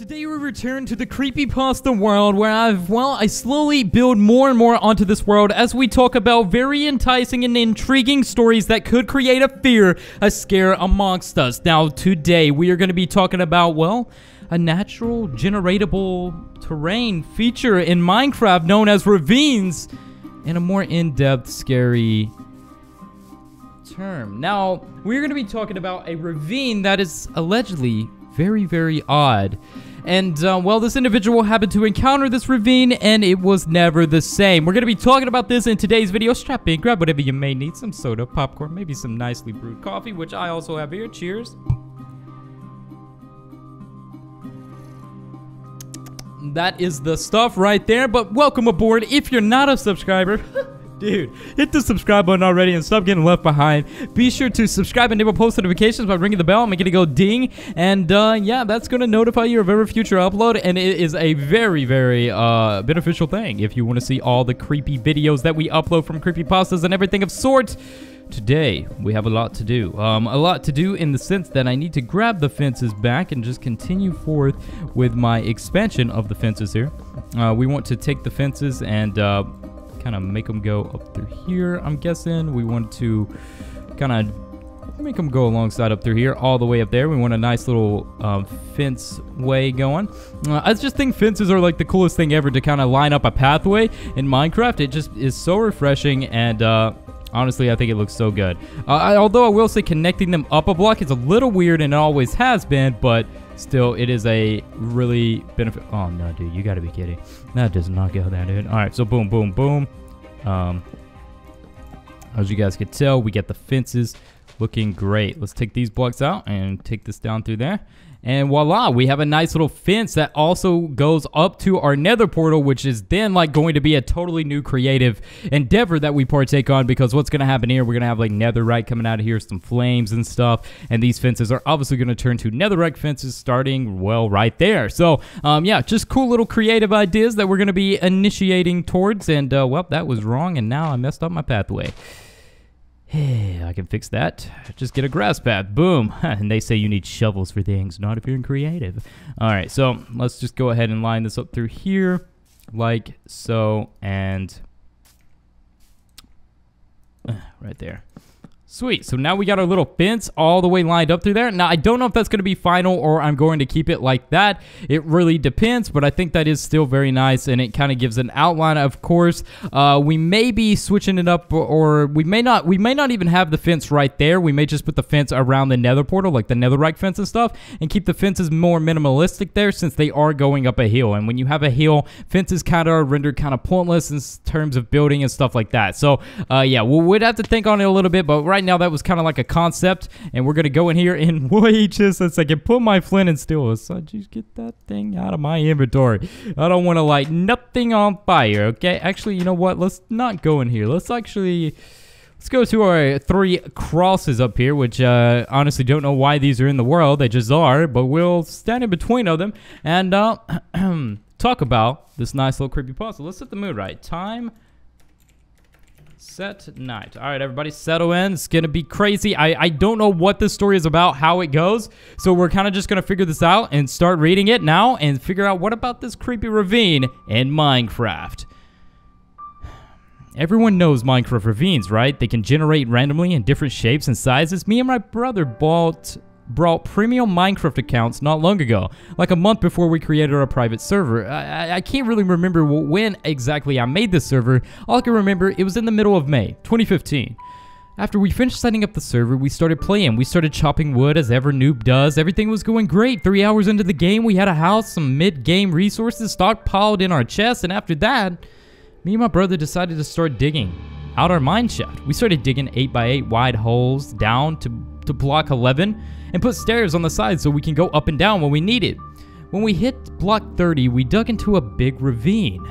Today we return to the creepypasta world where I slowly build more and more onto this world as we talk about very enticing and intriguing stories that could create a fear, a scare amongst us. Now today we are going to be talking about, well, a natural generatable terrain feature in Minecraft known as ravines and a more in-depth scary term. Now, we're going to be talking about a ravine that is allegedly very, very odd. And, well, this individual happened to encounter this ravine, and it was never the same. We're going to be talking about this in today's video. Strap in, grab whatever you may need. Some soda, popcorn, maybe some nicely brewed coffee, which I also have here. Cheers. That is the stuff right there, but welcome aboard if you're not a subscriber. Dude, hit the subscribe button already and stop getting left behind. Be sure to subscribe and enable post notifications by ringing the bell and making it go ding. And yeah, that's going to notify you of every future upload. And it is a very, very beneficial thing if you want to see all the creepy videos that we upload from creepypastas and everything of sorts. Today, we have a lot to do. A lot to do in the sense that I need to grab the fences back and just continue forth with my expansion of the fences here. We want to take the fences and kind of make them go up through here, I'm guessing. We want to kind of make them go alongside up through here, all the way up there. We want a nice little fence way going. I just think fences are like the coolest thing ever to kind of line up a pathway in Minecraft. It just is so refreshing, and honestly, I think it looks so good. Although I will say connecting them up a block is a little weird, and it always has been, but still, it is a really benefit. Oh, no, dude, you gotta be kidding. That does not go that in. All right, so boom, boom, boom. As you guys can tell, we get the fences looking great. Let's take these blocks out and take this down through there. And voila, we have a nice little fence that also goes up to our nether portal, which is then like going to be a totally new creative endeavor that we partake on, because what's going to happen here, we're going to have like netherite coming out of here, some flames and stuff, and these fences are obviously going to turn to netherite fences starting, well, right there. So, yeah, just cool little creative ideas that we're going to be initiating towards, and, well, that was wrong, and now I messed up my pathway. I can fix that. Just get a grass path. Boom. And they say you need shovels for things, not if you're in creative. All right, so let's just go ahead and line this up through here like so, and right there. Sweet. So now we got our little fence all the way lined up through there. Now, I don't know if that's going to be final or I'm going to keep it like that. It really depends, but I think that is still very nice, and it kind of gives an outline. Of course, we may be switching it up, or we may not even have the fence right there. We may just put the fence around the nether portal, like the netherite fence and stuff, and keep the fences more minimalistic there since they are going up a hill. And when you have a hill, fences kind of are rendered kind of pointless in terms of building and stuff like that. So, yeah, we'd have to think on it a little bit, but right now that was kind of like a concept, and we're gonna go in here and wait just a second, put my flint and steel aside. Just get that thing out of my inventory. I don't want to light nothing on fire. Okay, actually, you know what, let's not go in here. Let's go to our 3 crosses up here, which honestly don't know why these are in the world. They just are, but we'll stand in between of them and talk about this nice little creepypasta. Let's set the mood right. Time set night. All right, everybody, settle in. It's gonna be crazy. I don't know what this story is about, how it goes, so we're kind of just gonna figure this out and start reading it now and figure out what about this creepy ravine in Minecraft. Everyone knows Minecraft ravines, right? They can generate randomly in different shapes and sizes. Me and my brother brought premium Minecraft accounts not long ago, like a month before we created our private server. I can't really remember when exactly I made this server. All I can remember, it was in the middle of May 2015. After we finished setting up the server, we started playing. We started chopping wood as ever noob does. Everything was going great. 3 hours into the game, we had a house, some mid-game resources stockpiled in our chests, and after that, me and my brother decided to start digging out our mine shaft. We started digging 8x8 wide holes down to block 11 and put stairs on the side so we can go up and down when we need it. When we hit block 30, we dug into a big ravine.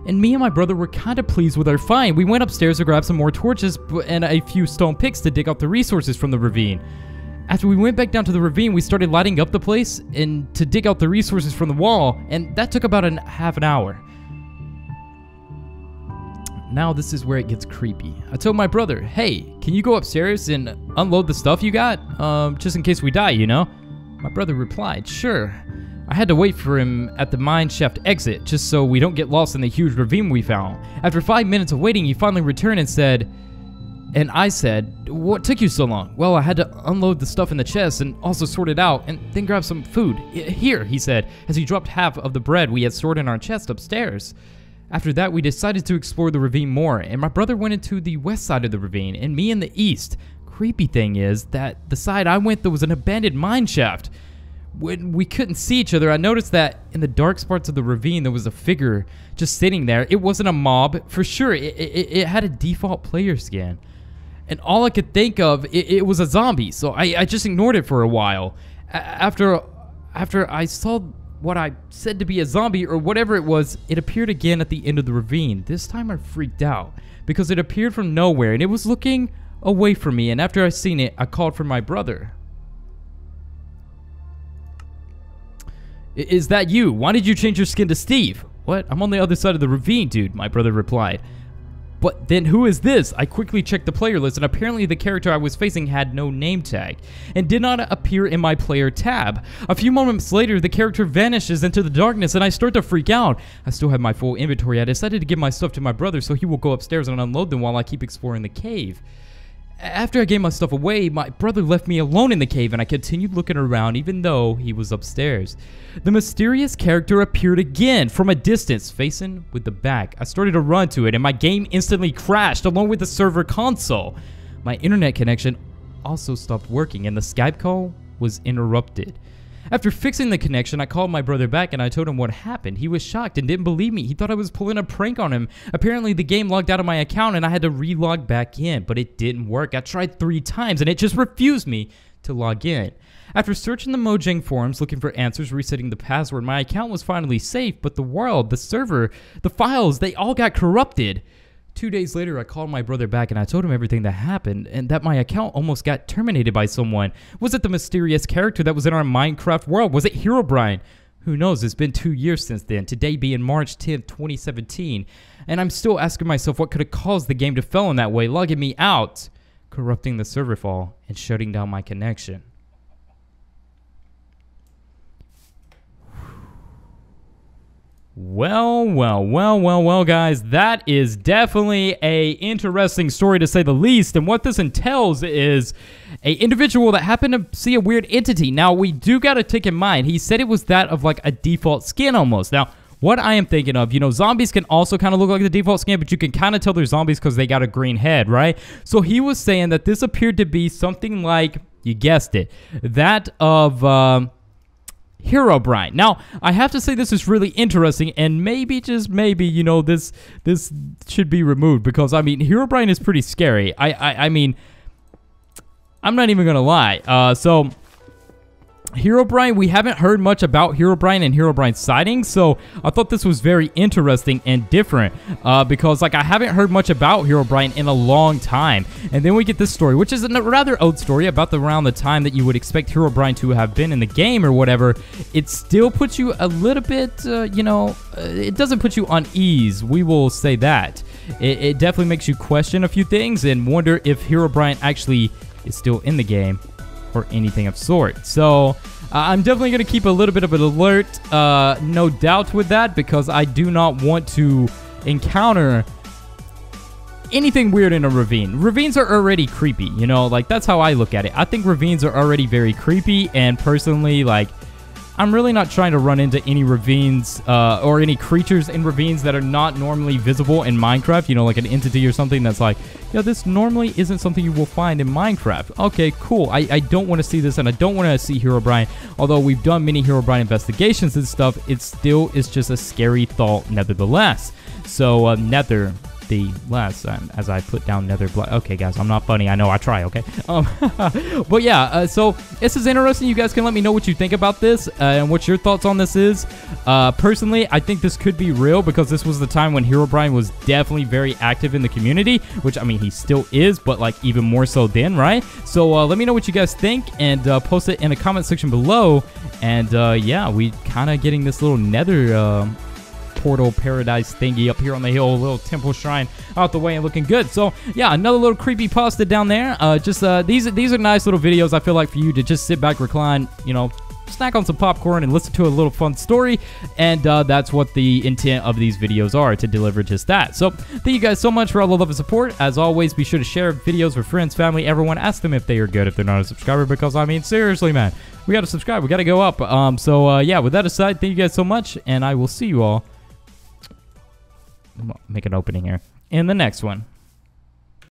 And me and my brother were kind of pleased with our find. We went upstairs to grab some more torches and a few stone picks to dig out the resources from the ravine. After we went back down to the ravine, we started lighting up the place and to dig out the resources from the wall, and that took about half an hour. Now this is where it gets creepy. I told my brother, hey, can you go upstairs and unload the stuff you got? Just in case we die, you know? My brother replied, sure. I had to wait for him at the mine shaft exit, just so we don't get lost in the huge ravine we found. After 5 minutes of waiting, he finally returned and said, and I said, "What took you so long?" "Well, I had to unload the stuff in the chest and also sort it out and then grab some food. Here," he said, as he dropped half of the bread we had stored in our chest upstairs. After that, we decided to explore the ravine more, and my brother went into the west side of the ravine, and me in the east. Creepy thing is that the side I went, there was an abandoned mine shaft. When we couldn't see each other, I noticed that in the dark parts of the ravine, there was a figure just sitting there. It wasn't a mob, for sure. It had a default player skin. And all I could think of, it was a zombie, so I just ignored it for a while. After I saw what I said to be a zombie, or whatever it was, it appeared again at the end of the ravine. This time I freaked out, because it appeared from nowhere, and it was looking away from me, and after I seen it, I called for my brother. "Is that you? Why did you change your skin to Steve?" "What? I'm on the other side of the ravine, dude," my brother replied. "But then who is this?" I quickly checked the player list, and apparently the character I was facing had no name tag and did not appear in my player tab. A few moments later, the character vanishes into the darkness, and I start to freak out. I still have my full inventory. I decided to give my stuff to my brother so he will go upstairs and unload them while I keep exploring the cave. After I gave my stuff away, my brother left me alone in the cave, and I continued looking around even though he was upstairs. The mysterious character appeared again from a distance, facing with the back. I started to run to it, and my game instantly crashed along with the server console. My internet connection also stopped working, and the Skype call was interrupted. After fixing the connection, I called my brother back and I told him what happened. He was shocked and didn't believe me. He thought I was pulling a prank on him. Apparently, the game logged out of my account and I had to relog back in, but it didn't work. I tried 3 times and it just refused me to log in. After searching the Mojang forums, looking for answers, resetting the password, my account was finally safe, but the world, the server, the files, they all got corrupted. 2 days later, I called my brother back and I told him everything that happened and that my account almost got terminated by someone. Was it the mysterious character that was in our Minecraft world? Was it Herobrine? Who knows? It's been 2 years since then, today being March 10th, 2017. And I'm still asking myself what could have caused the game to fail in that way, logging me out, corrupting the server file, and shutting down my connection. Well, guys, that is definitely a interesting story to say the least, and what this entails is a individual that happened to see a weird entity. Now, we do got to take in mind, he said it was that of like a default skin almost. Now, what I am thinking of, you know, zombies can also kind of look like the default skin, but you can kind of tell they're zombies because they got a green head, right? So he was saying that this appeared to be something like, you guessed it, that of Herobrine. Now, I have to say this is really interesting, and maybe, just maybe, you know, this should be removed, because, I mean, Herobrine is pretty scary. I mean, I'm not even gonna lie. So, Herobrine, we haven't heard much about Herobrine and Herobrine's sightings, so I thought this was very interesting and different, because, like, I haven't heard much about Herobrine in a long time. And then we get this story, which is a rather old story about around the time that you would expect Herobrine to have been in the game or whatever. It still puts you a little bit, you know, it doesn't put you on ease, we will say that. It definitely makes you question a few things and wonder if Herobrine actually is still in the game or anything of sort. So I'm definitely going to keep a little bit of an alert, no doubt with that, because I do not want to encounter anything weird in a ravine. Ravines are already creepy, you know, like that's how I look at it. I think ravines are already very creepy, and personally, like, I'm really not trying to run into any ravines or any creatures in ravines that are not normally visible in Minecraft, you know, like an entity or something that's like, yeah, this normally isn't something you will find in Minecraft. Okay, cool. I don't want to see this, and I don't want to see Herobrine. Although we've done many Herobrine investigations and stuff, it still is just a scary thought nevertheless. So, Nether, the last as I put down Nether Black. Okay, guys, I'm not funny. I know, I try, okay? But yeah, so this is interesting. You guys can let me know what you think about this and what your thoughts on this is. Personally, I think this could be real, because this was the time when Herobrine was definitely very active in the community, which, I mean, he still is, but, like, even more so then, right? So, let me know what you guys think, and post it in the comment section below. And, yeah, we kind of getting this little Nether portal paradise thingy up here on the hill, a little temple shrine out the way and looking good. So yeah, another little creepy pasta down there. These are nice little videos, I feel like, for you to just sit back, recline, you know, snack on some popcorn and listen to a little fun story. And that's what the intent of these videos are, to deliver just that. So thank you guys so much for all the love and support. As always, be sure to share videos with friends, family, everyone. Ask them if they are good if they're not a subscriber, because I mean, seriously, man, we got to subscribe. We got to go up. Yeah, with that aside, thank you guys so much, and I will see you all. Make an opening here in the next one.